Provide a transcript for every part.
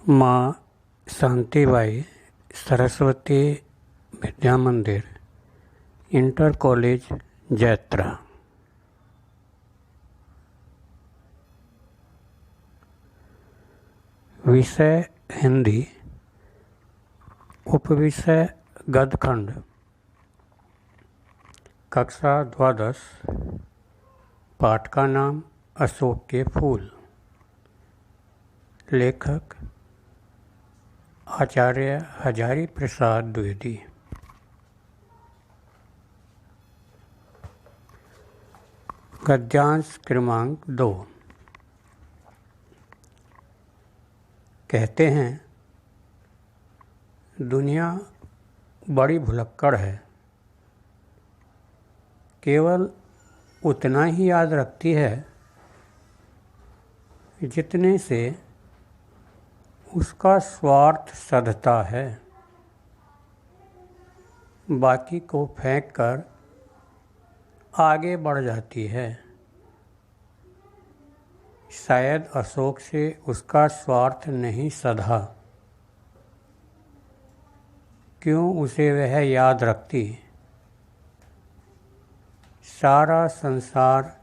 माँ शांतिबाई सरस्वती विद्या मंदिर, inter college, Jaitra. विषय हिंदी, उपविषय गद्यखंड, कक्षा द्वादश। पाठ का नाम अशोक के फूल। लेखक आचार्य हजारी प्रसाद द्विवेदी। गद्यांश क्रमांक 2। कहते हैं, दुनिया बड़ी भुलक्कड़ है, केवल उतना ही याद रखती है जितने से उसका स्वार्थ सधता है। बाकी को फेंक कर आगे बढ़ जाती है। शायद अशोक से उसका स्वार्थ नहीं सधा, क्यों उसे वह याद रखती। सारा संसार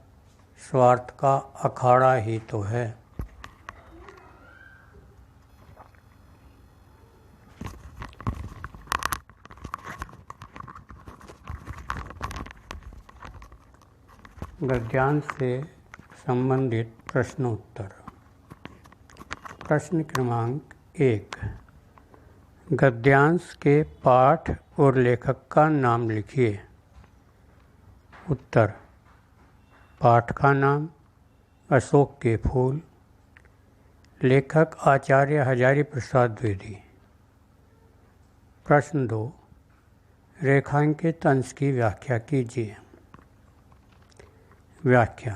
स्वार्थ का अखाड़ा ही तो है। गद्यांश से संबंधित प्रश्नोत्तर। प्रश्न क्रमांक 1। गद्यांश के पाठ और लेखक का नाम लिखिए। उत्तर। पाठ का नाम अशोक के फूल, लेखक आचार्य हजारी प्रसाद द्विवेदी। प्रश्न 2। रेखांकित अंश की व्याख्या कीजिए। व्याख्या।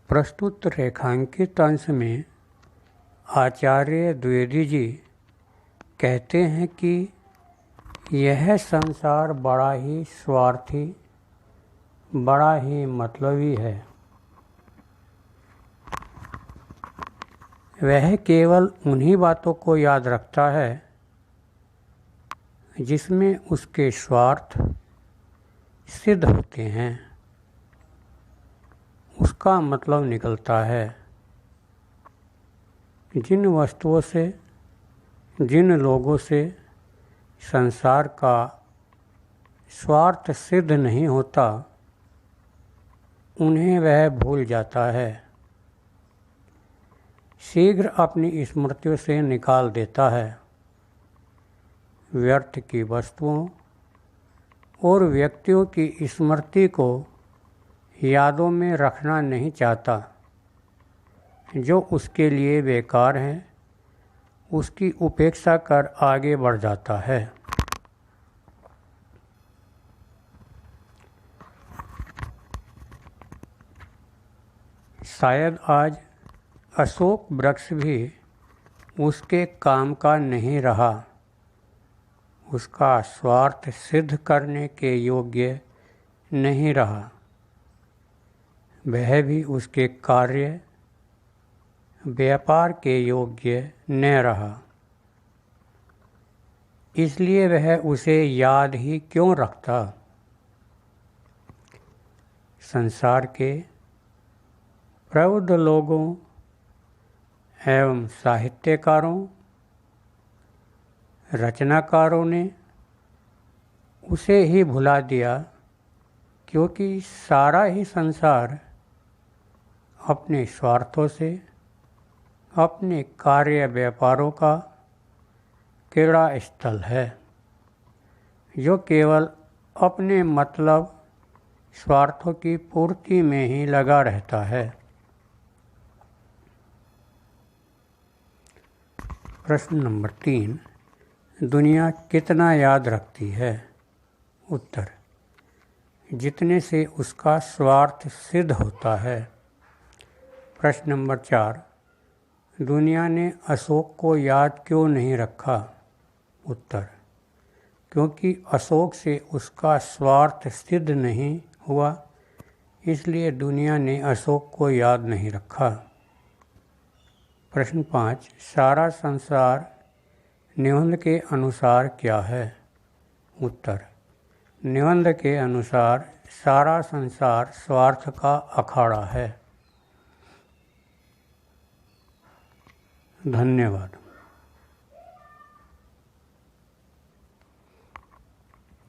प्रस्तुत रेखांकित अंश में आचार्य द्विवेदी जी कहते हैं कि यह संसार बड़ा ही स्वार्थी, बड़ा ही मतलबी है। वह केवल उन्हीं बातों को याद रखता है जिसमें उसके स्वार्थ सिद्ध होते हैं। उसका मतलब निकलता है, जिन वस्तुओं से, जिन लोगों से संसार का स्वार्थ सिद्ध नहीं होता, उन्हें वह भूल जाता है, शीघ्र अपनी स्मृतियों से निकाल देता है। व्यर्थ की वस्तुओं और व्यक्तियों की स्मृति को यादों में रखना नहीं चाहता। जो उसके लिए बेकार हैं, उसकी उपेक्षा कर आगे बढ़ जाता है। शायद आज अशोक वृक्ष भी उसके काम का नहीं रहा, उसका स्वार्थ सिद्ध करने के योग्य नहीं रहा। वह भी उसके कार्य व्यापार के योग्य न रहा, इसलिए वह उसे याद ही क्यों रखता। संसार के प्रबुद्ध लोगों एवं साहित्यकारों, रचनाकारों ने उसे ही भुला दिया, क्योंकि सारा ही संसार अपने स्वार्थों से, अपने कार्य व्यापारों का क्रीड़ा स्थल है, जो केवल अपने मतलब स्वार्थों की पूर्ति में ही लगा रहता है। प्रश्न नंबर 3। दुनिया कितना याद रखती है। उत्तर। जितने से उसका स्वार्थ सिद्ध होता है। प्रश्न नंबर 4। दुनिया ने अशोक को याद क्यों नहीं रखा। उत्तर। क्योंकि अशोक से उसका स्वार्थ सिद्ध नहीं हुआ, इसलिए दुनिया ने अशोक को याद नहीं रखा। प्रश्न 5, सारा संसार निबंध के अनुसार क्या है? उत्तर, निबंध के अनुसार सारा संसार स्वार्थ का अखाड़ा है। धन्यवाद।